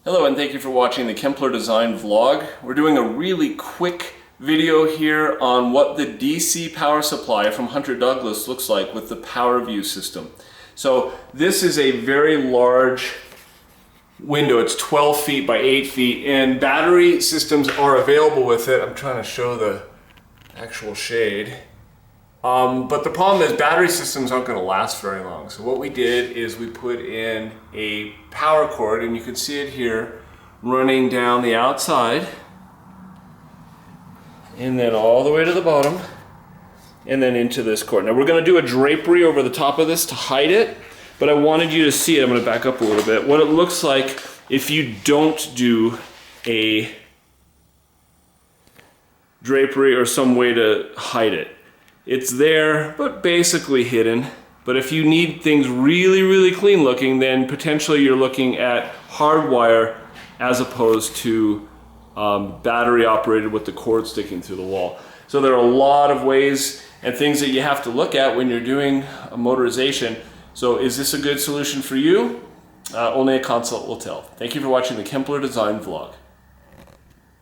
Hello and thank you for watching the Kempler Design vlog. We're doing a really quick video here on what the DC power supply from Hunter Douglas looks like with the PowerView system. So this is a very large window. It's 12 feet by 8 feet and battery systems are available with it. I'm trying to show the actual shade. But the problem is battery systems aren't going to last very long. So what we did is we put in a power cord, and you can see it here running down the outside and then all the way to the bottom and then into this cord. Now we're going to do a drapery over the top of this to hide it, but I wanted you to see it. I'm going to back up a little bit. What it looks like if you don't do a drapery or some way to hide it. It's there, but basically hidden. But if you need things really, really clean looking, then potentially you're looking at hardwire as opposed to battery operated with the cord sticking through the wall. So there are a lot of ways and things that you have to look at when you're doing a motorization. So is this a good solution for you? Only a consult will tell. Thank you for watching the Kempler Design vlog.